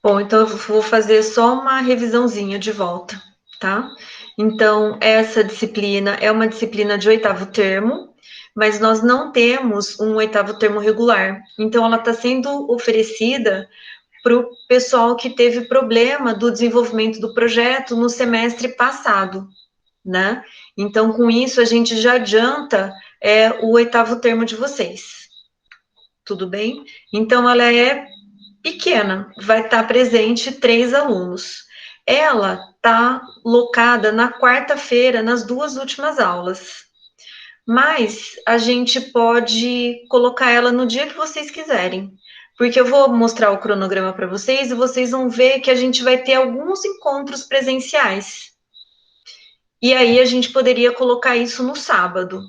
Bom, então eu vou fazer só uma revisãozinha de volta, tá? Então, essa disciplina é uma disciplina de 8º termo, mas nós não temos um 8º termo regular. Então, ela está sendo oferecida para o pessoal que teve problema do desenvolvimento do projeto no semestre passado, né? Então, com isso, a gente já adianta o 8º termo de vocês. Tudo bem? Então, ela é pequena, vai estar presente 3 alunos. Ela está locada na quarta-feira, nas 2 últimas aulas. Mas a gente pode colocar ela no dia que vocês quiserem. Porque eu vou mostrar o cronograma para vocês e vocês vão ver que a gente vai ter alguns encontros presenciais. E aí a gente poderia colocar isso no sábado.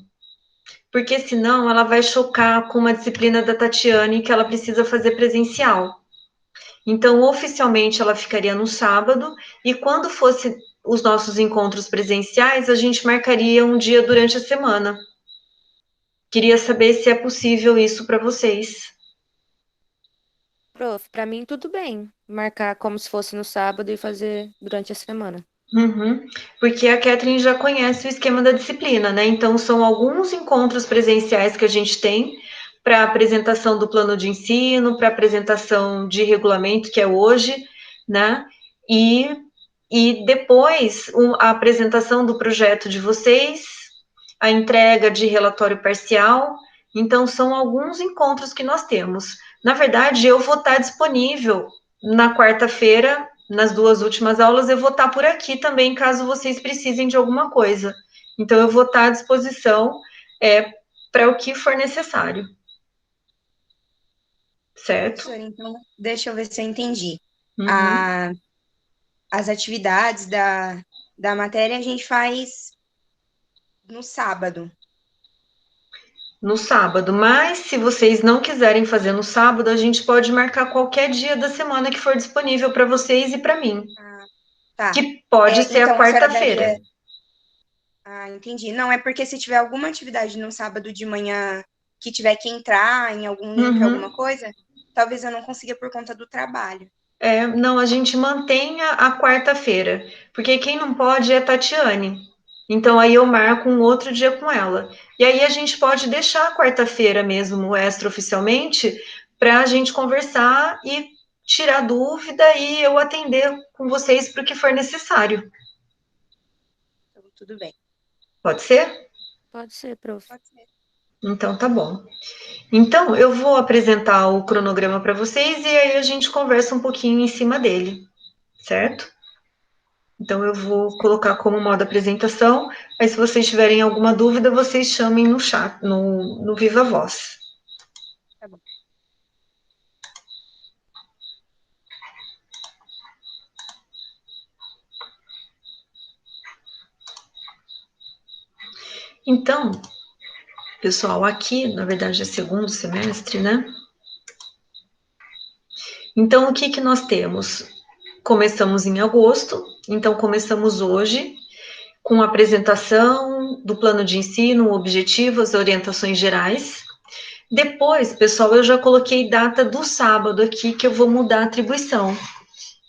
Porque senão ela vai chocar com uma disciplina da Tatiane que ela precisa fazer presencial. Então, oficialmente, ela ficaria no sábado, e quando fosse os nossos encontros presenciais, a gente marcaria um dia durante a semana. Queria saber se é possível isso para vocês. Prof, pra mim tudo bem. Marcar como se fosse no sábado e fazer durante a semana. Uhum. Porque a Catherine já conhece o esquema da disciplina, né? Então, são alguns encontros presenciais que a gente tem para apresentação do plano de ensino, para apresentação de regulamento, que é hoje, né? E, e depois a apresentação do projeto de vocês, a entrega de relatório parcial. Então, são alguns encontros que nós temos. Na verdade, eu vou estar disponível na quarta-feira, nas 2 últimas aulas, eu vou estar por aqui também, caso vocês precisem de alguma coisa. Então, eu vou estar à disposição para o que for necessário. Certo? Professora, então, deixa eu ver se eu entendi. Uhum. A, as atividades da matéria a gente faz no sábado. No sábado, mas se vocês não quiserem fazer no sábado, a gente pode marcar qualquer dia da semana que for disponível para vocês e para mim, Ah, tá. que pode ser a Então, a senhora quarta-feira. daria. Ah, entendi. Não, é porque se tiver alguma atividade no sábado de manhã que tiver que entrar em algum link, alguma Uhum. coisa, talvez eu não consiga por conta do trabalho. Não, a gente mantém a quarta-feira, porque quem não pode é a Tatiane. Então aí eu marco um outro dia com ela. E aí a gente pode deixar a quarta-feira mesmo extraoficialmente para a gente conversar e tirar dúvida e eu atender com vocês para o que for necessário. Então, tudo bem. Pode ser? Pode ser, prof. Pode ser. Então tá bom. Então eu vou apresentar o cronograma para vocês e aí a gente conversa um pouquinho em cima dele, certo? Então, eu vou colocar como modo apresentação, mas se vocês tiverem alguma dúvida, vocês chamem no chat, no Viva Voz. Tá bom. Então, pessoal, aqui, na verdade, é segundo semestre, né? Então, o que que nós temos? Começamos em agosto, então começamos hoje com a apresentação do plano de ensino, o objetivo, as orientações gerais. Depois, pessoal, eu já coloquei data do sábado aqui, que eu vou mudar a atribuição.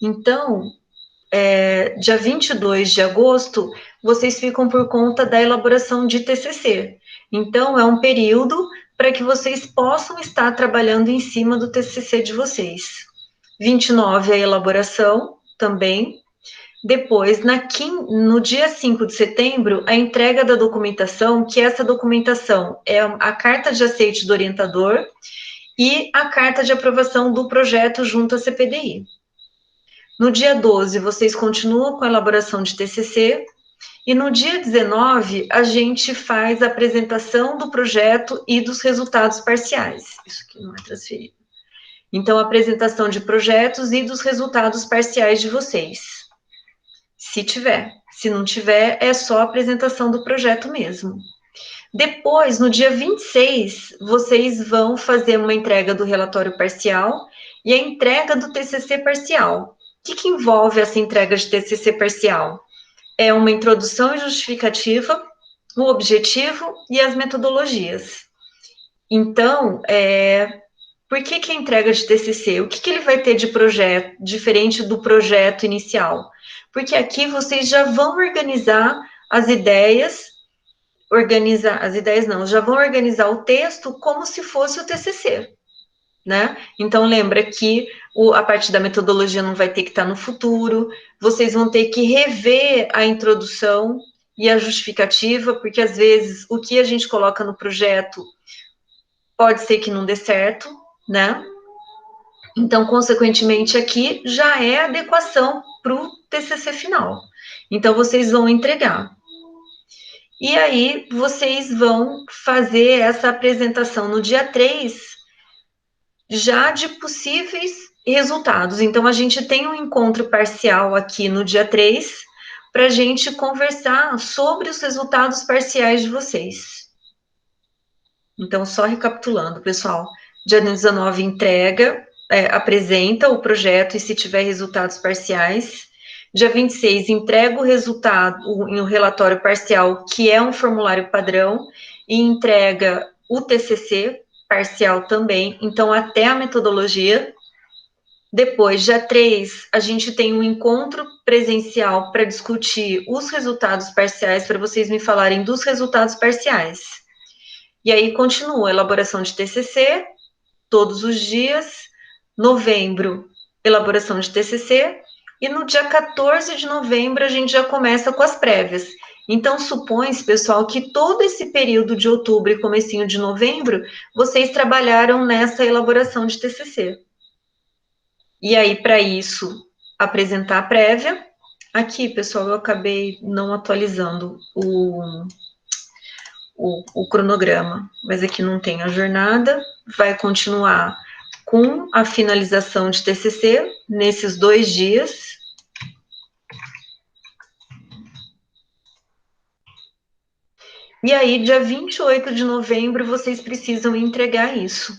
Então, dia 22 de agosto, vocês ficam por conta da elaboração de TCC. Então, é um período para que vocês possam estar trabalhando em cima do TCC de vocês. 29 a elaboração também. Depois, no dia 5 de setembro, a entrega da documentação, que essa documentação é a carta de aceite do orientador e a carta de aprovação do projeto junto à CPDI. No dia 12, vocês continuam com a elaboração de TCC, e no dia 19, a gente faz a apresentação do projeto e dos resultados parciais. Isso aqui não é transferido. Então, apresentação de projetos e dos resultados parciais de vocês. Se tiver. Se não tiver, é só a apresentação do projeto mesmo. Depois, no dia 26, vocês vão fazer uma entrega do relatório parcial e a entrega do TCC parcial. O que envolve essa entrega de TCC parcial? É uma introdução e justificativa, o objetivo e as metodologias. Então, Por que a entrega de TCC? O que ele vai ter de projeto, diferente do projeto inicial? Porque aqui vocês já vão organizar as ideias, já vão organizar o texto como se fosse o TCC, né? Então, lembra que a parte da metodologia não vai ter que estar no futuro, vocês vão ter que rever a introdução e a justificativa, porque às vezes o que a gente coloca no projeto pode ser que não dê certo, né? Então, consequentemente, aqui já é adequação para o TCC final. Então, vocês vão entregar. E aí, vocês vão fazer essa apresentação no dia 3, já de possíveis resultados. Então, a gente tem um encontro parcial aqui no dia 3, para a gente conversar sobre os resultados parciais de vocês. Então, só recapitulando, pessoal, dia 19 entrega, apresenta o projeto e se tiver resultados parciais. Dia 26, entrega o resultado em um relatório parcial, que é um formulário padrão, e entrega o TCC parcial também, então até a metodologia. Depois, dia 3, a gente tem um encontro presencial para discutir os resultados parciais, para vocês me falarem dos resultados parciais. E aí continua a elaboração de TCC, todos os dias. Novembro, elaboração de TCC. E no dia 14 de novembro, a gente já começa com as prévias. Então, supõe-se, pessoal, que todo esse período de outubro e comecinho de novembro, vocês trabalharam nessa elaboração de TCC. E aí, para isso, apresentar a prévia. Aqui, pessoal, eu acabei não atualizando o cronograma, mas aqui não tem a jornada, vai continuar com a finalização de TCC nesses 2 dias. E aí, dia 28 de novembro, vocês precisam entregar isso,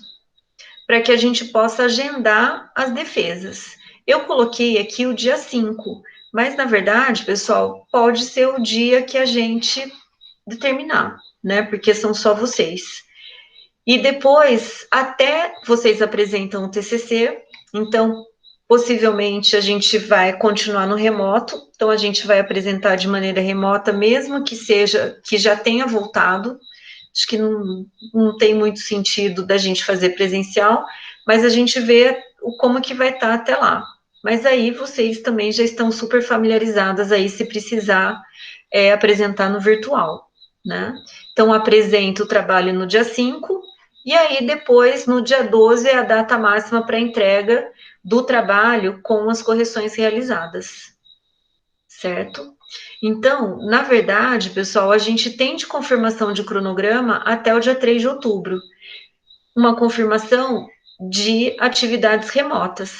para que a gente possa agendar as defesas. Eu coloquei aqui o dia 5, mas, na verdade, pessoal, pode ser o dia que a gente determinar, né? Porque são só vocês. E depois, até vocês apresentam o TCC, então, possivelmente, a gente vai continuar no remoto, então a gente vai apresentar de maneira remota, mesmo que seja, que já tenha voltado, acho que não tem muito sentido da gente fazer presencial, mas a gente vê como que vai estar até lá. Mas aí vocês também já estão super familiarizadas aí, se precisar apresentar no virtual, né? Então, apresento o trabalho no dia 5, e aí depois, no dia 12, é a data máxima para entrega do trabalho com as correções realizadas, certo? Então, na verdade, pessoal, a gente tem de confirmação de cronograma até o dia 3 de outubro. Uma confirmação de atividades remotas,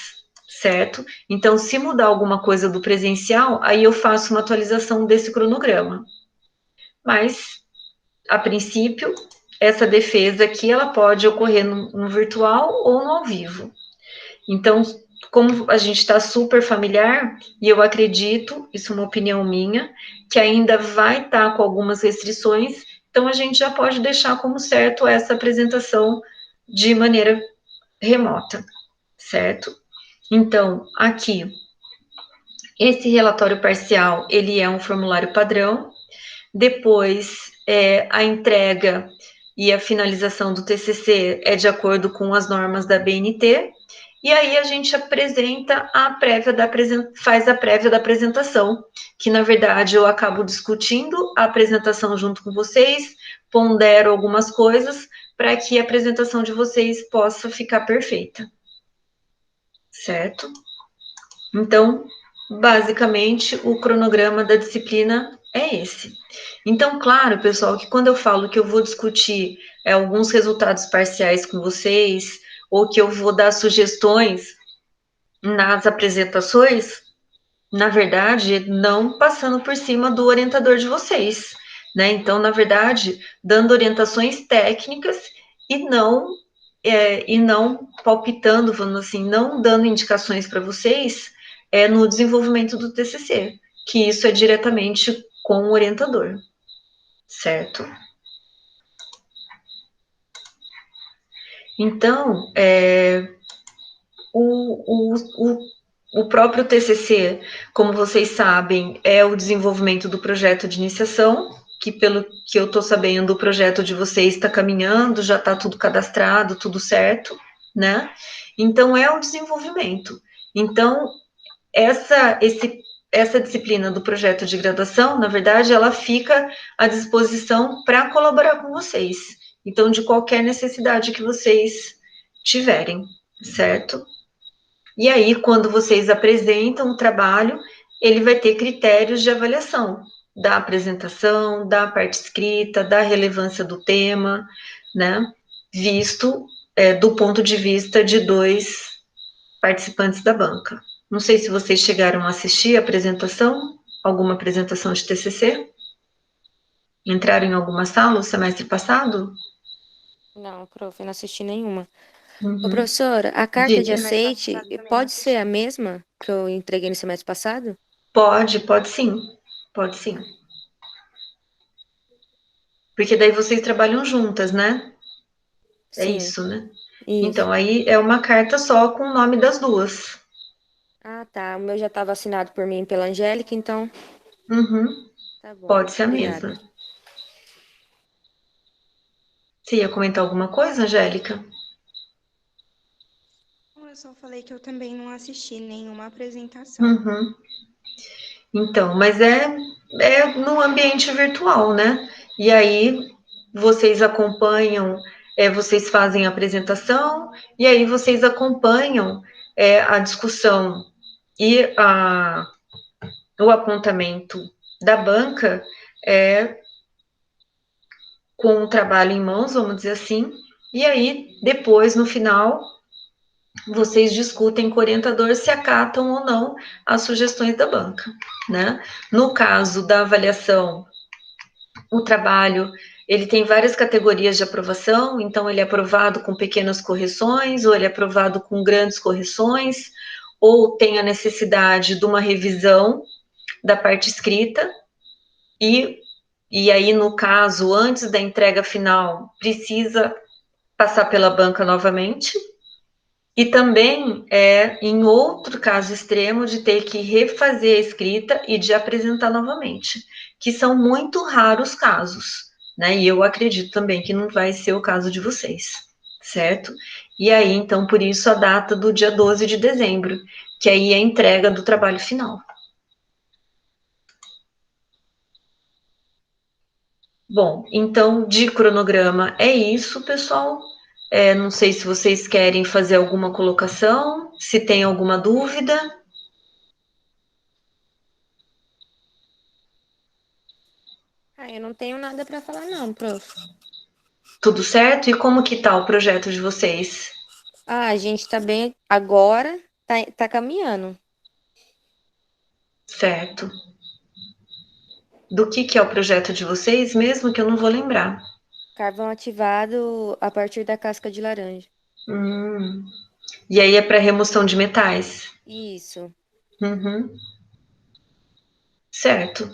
certo? Então, se mudar alguma coisa do presencial, aí eu faço uma atualização desse cronograma. Mas, a princípio, essa defesa aqui, ela pode ocorrer no virtual ou no ao vivo. Então, como a gente está super familiar, e eu acredito, isso é uma opinião minha, que ainda vai estar com algumas restrições, então a gente já pode deixar como certo essa apresentação de maneira remota, certo? Então, aqui, esse relatório parcial, ele é um formulário padrão, depois, a entrega e a finalização do TCC é de acordo com as normas da BNT, e aí a gente apresenta faz a prévia da apresentação, que na verdade eu acabo discutindo a apresentação junto com vocês, pondero algumas coisas para que a apresentação de vocês possa ficar perfeita, certo? Então, basicamente, o cronograma da disciplina é esse. Então, claro, pessoal, que quando eu falo que eu vou discutir alguns resultados parciais com vocês, ou que eu vou dar sugestões nas apresentações, na verdade, não passando por cima do orientador de vocês, né? Então, na verdade, dando orientações técnicas e não palpitando, vamos assim, não dando indicações para vocês no desenvolvimento do TCC, que isso é diretamente com o orientador, certo? Então, o próprio TCC, como vocês sabem, é o desenvolvimento do projeto de iniciação, que pelo que eu estou sabendo, o projeto de vocês está caminhando, já está tudo cadastrado, tudo certo, né? Então, é o desenvolvimento. Então, essa disciplina do projeto de graduação, na verdade, ela fica à disposição para colaborar com vocês. Então, de qualquer necessidade que vocês tiverem, certo? E aí, quando vocês apresentam o trabalho, ele vai ter critérios de avaliação da apresentação, da parte escrita, da relevância do tema, né? Visto do ponto de vista de 2 participantes da banca. Não sei se vocês chegaram a assistir a apresentação, alguma apresentação de TCC? Entraram em alguma sala o semestre passado? Não, prof, eu não assisti nenhuma. Ô, Uhum. professora, a carta de Diga. aceite Semestre passado também não pode assisti. ser a mesma que eu entreguei no semestre passado? Pode sim. Pode sim. Porque daí vocês trabalham juntas, né? É Sim, isso, né? isso. Então, aí é uma carta só com o nome das duas. Ah, tá. O meu já estava assinado por mim e pela Angélica, então Uhum. tá bom. Pode ser a Obrigada. mesma. Você ia comentar alguma coisa, Angélica? Eu só falei que eu também não assisti nenhuma apresentação. Uhum. Então, mas é no ambiente virtual, né? E aí vocês acompanham, vocês fazem a apresentação, e aí vocês acompanham a discussão e o apontamento da banca com o trabalho em mãos, vamos dizer assim, e aí depois, no final, vocês discutem com o orientador se acatam ou não as sugestões da banca, né? No caso da avaliação, o trabalho, ele tem várias categorias de aprovação, então ele é aprovado com pequenas correções, ou ele é aprovado com grandes correções, ou tem a necessidade de uma revisão da parte escrita, e aí, no caso, antes da entrega final, precisa passar pela banca novamente, e também em outro caso extremo, de ter que refazer a escrita e de apresentar novamente, que são muito raros casos, né? E eu acredito também que não vai ser o caso de vocês, certo? E aí, então, por isso a data do dia 12 de dezembro, que aí é a entrega do trabalho final. Bom, então, de cronograma é isso, pessoal. Não sei se vocês querem fazer alguma colocação, se tem alguma dúvida. Ah, eu não tenho nada para falar não, prof. Tudo certo? E como que tá o projeto de vocês? Ah, a gente tá bem agora, tá caminhando. Certo. Do que é o projeto de vocês, mesmo que eu não vou lembrar. Carvão ativado a partir da casca de laranja. Hum. E aí é para remoção de metais. Isso. Uhum. Certo.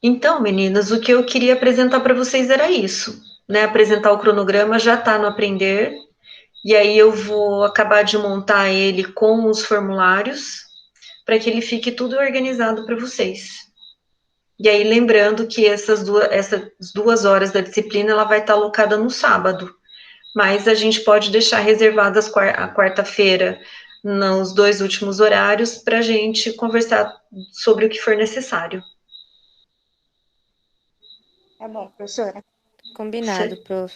Então, meninas, o que eu queria apresentar para vocês era isso, né? Apresentar o cronograma já está no Aprender, e aí eu vou acabar de montar ele com os formulários para que ele fique tudo organizado para vocês. E aí, lembrando que essas 2 horas da disciplina ela vai estar alocada no sábado, mas a gente pode deixar reservadas a quarta-feira nos 2 últimos horários para a gente conversar sobre o que for necessário. Tá bom, professora. Combinado, prof.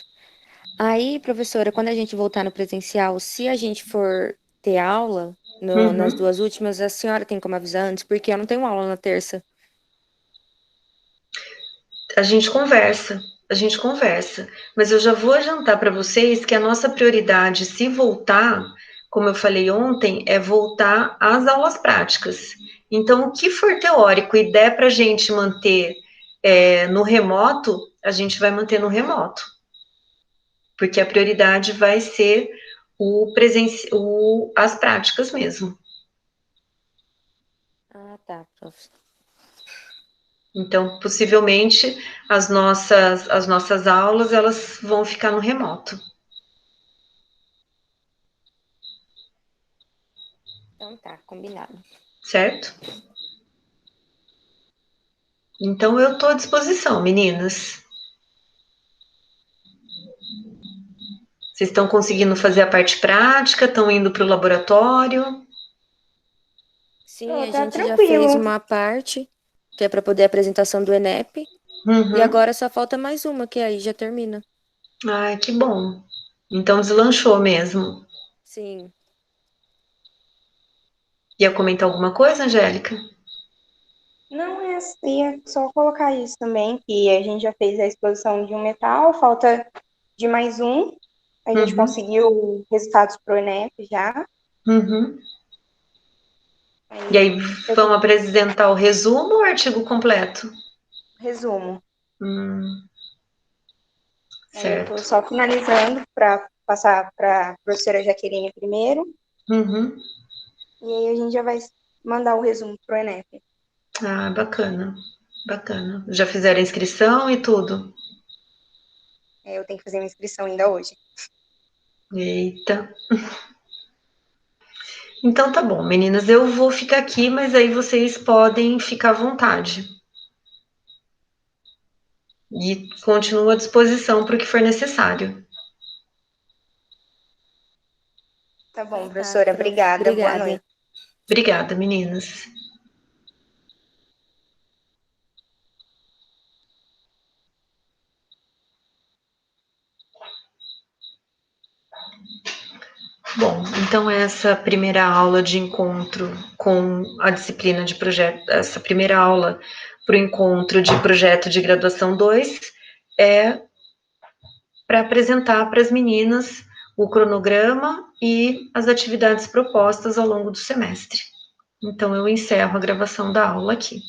Aí, professora, quando a gente voltar no presencial, se a gente for ter aula nas Uhum. 2 últimas, a senhora tem como avisar antes? Porque eu não tenho aula na terça. A gente conversa, mas eu já vou adiantar para vocês que a nossa prioridade, se voltar, como eu falei ontem, é voltar às aulas práticas. Então, o que for teórico e der para a gente manter no remoto, a gente vai manter no remoto, porque a prioridade vai ser as práticas mesmo. Ah, tá, prof. Então, possivelmente, as nossas aulas, elas vão ficar no remoto. Então tá, combinado. Certo? Então, eu estou à disposição, meninas. Vocês estão conseguindo fazer a parte prática? Estão indo para o laboratório? Sim, Oh, a tá gente já fez tranquilo. uma parte, que é para poder a apresentação do ENEP, e Uhum. agora só falta mais uma, que aí já termina. Ai, que bom. Então, deslanchou mesmo. Sim. Ia comentar alguma coisa, Angélica? Não, ia só colocar isso também, que a gente já fez a exposição de um metal, falta de mais um. A gente Uhum. conseguiu resultados pro ENEP já. Uhum. E Aí aí, eu vão tenho apresentar o resumo ou o artigo completo? resumo. Hum, Aí eu tô certo. só finalizando para passar para a professora Jaqueline primeiro, Uhum. e aí a gente já vai mandar o resumo pro ENEP. Ah, bacana. Bacana. Já fizeram a inscrição e tudo? Eu tenho que fazer minha inscrição ainda hoje. Eita. Então tá bom, meninas, eu vou ficar aqui, mas aí vocês podem ficar à vontade. E continuo à disposição para o que for necessário. Tá bom, Então tá, professora, prof. obrigada. Boa Obrigada. noite. Obrigada, meninas. Bom, então essa primeira aula de encontro com a disciplina de projeto, essa primeira aula para o encontro de projeto de graduação 2 é para apresentar para as meninas o cronograma e as atividades propostas ao longo do semestre. Então, eu encerro a gravação da aula aqui.